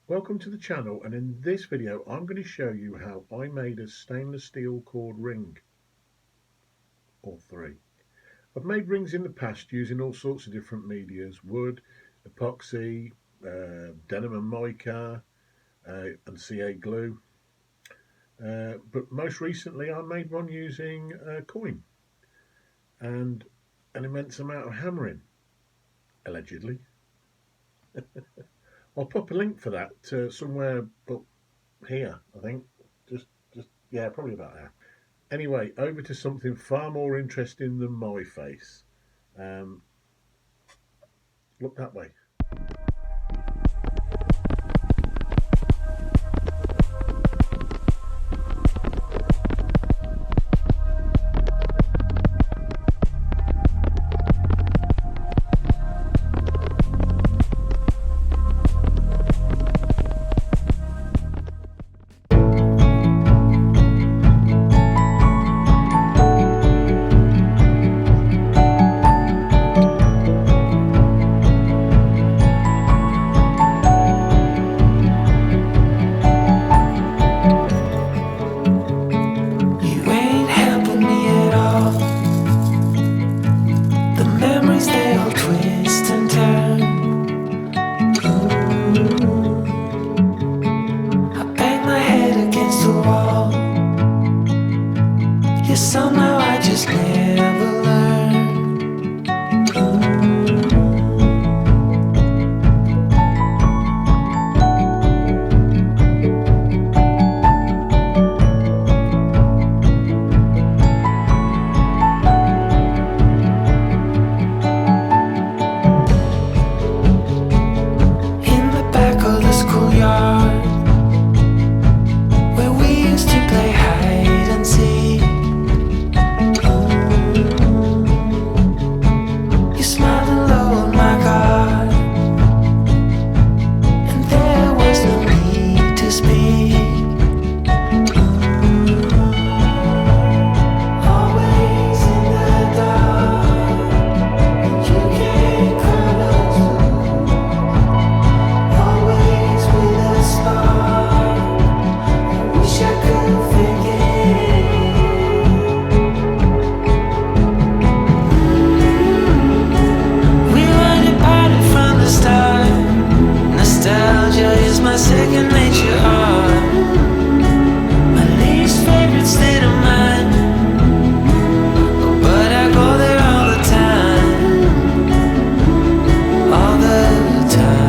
Welcome to the channel, and in this video I'm going to show you how I made a stainless steel cord ring, or three. I've made rings in the past using all sorts of different medias: wood, epoxy, denim and mica, and CA glue. But most recently I made one using coin and an immense amount of hammering, allegedly. I'll pop a link for that somewhere up here, I think. Just yeah, probably about there. Anyway, over to something far more interesting than my face. Look that way. Somehow I just never learned. In the back of the schoolyard, where we used to play hide and seek, second nature art, my least favorite state of mind, but I go there all the time, all the time.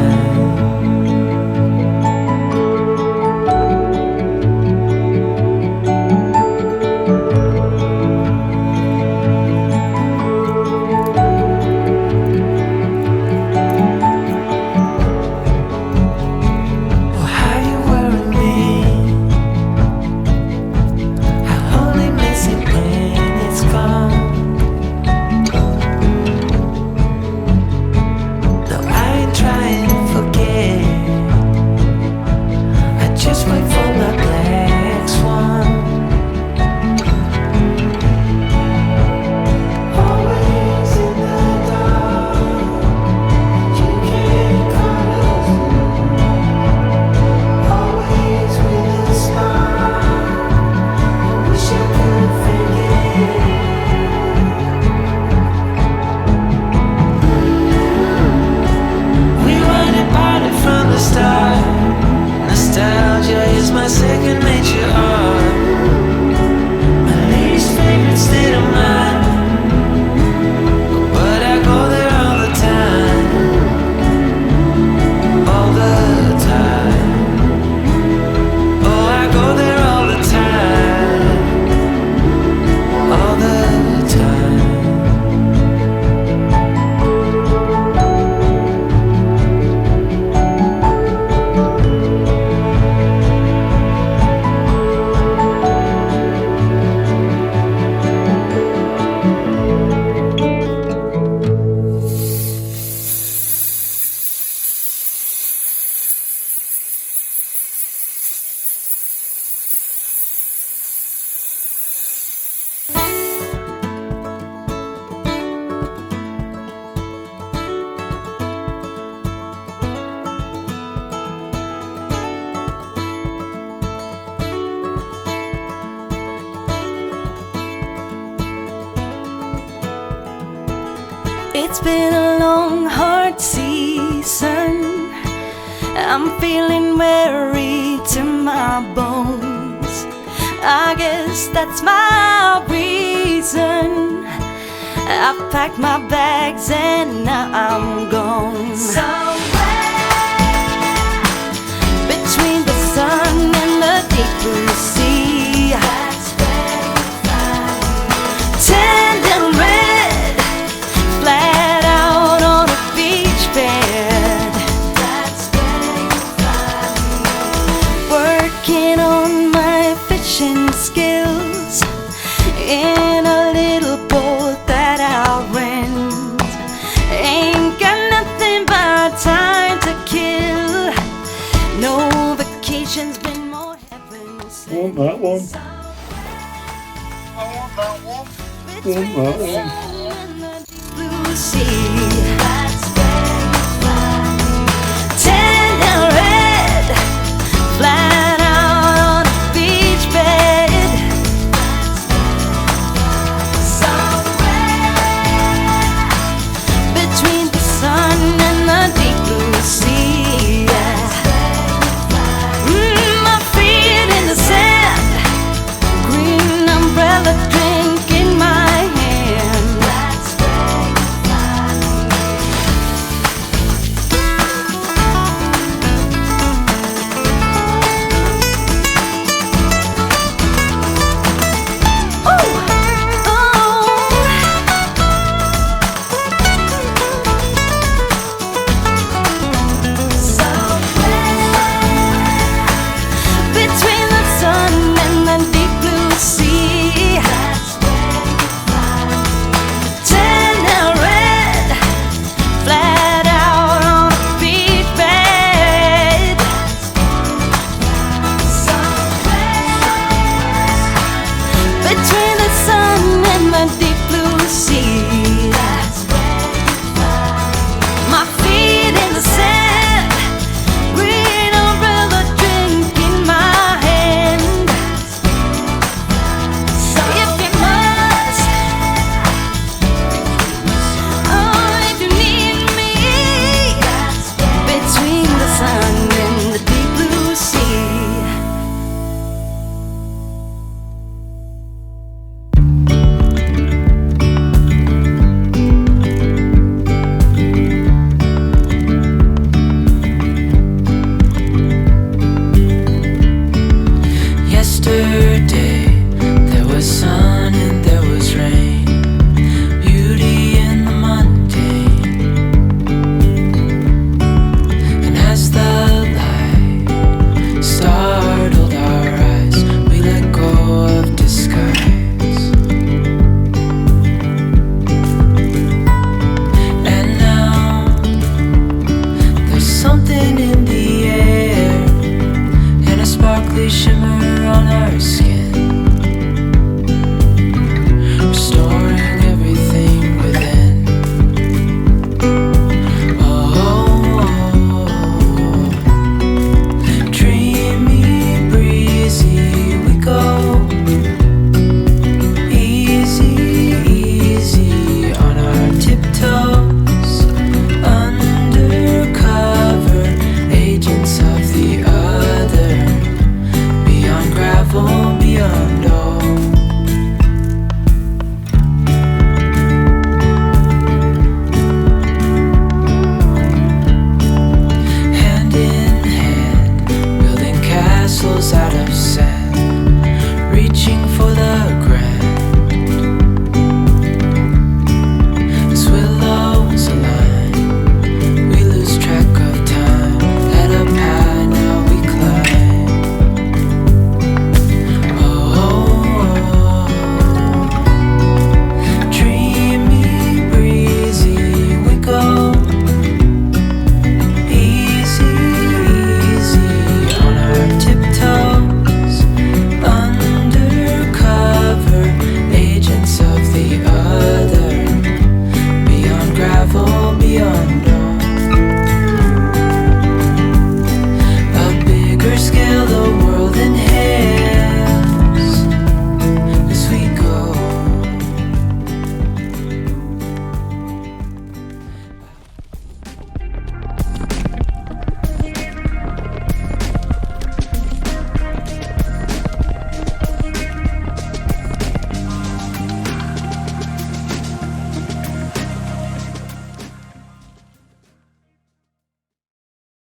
Well, how you wearing me? It's been a long, hard season. I'm feeling weary to my bones. I guess that's my reason. I've packed my bags and now I'm gone. Somewhere between the sun and the deep blue sea. That's very fine. Tanned red, flat out on a beach bed. That's very fine. Working on my fishing skills in a little boat that I'll rent. Ain't got nothing but time to kill. No vacation's been more heaven sent. Want that one? Between the sun and the blue sea.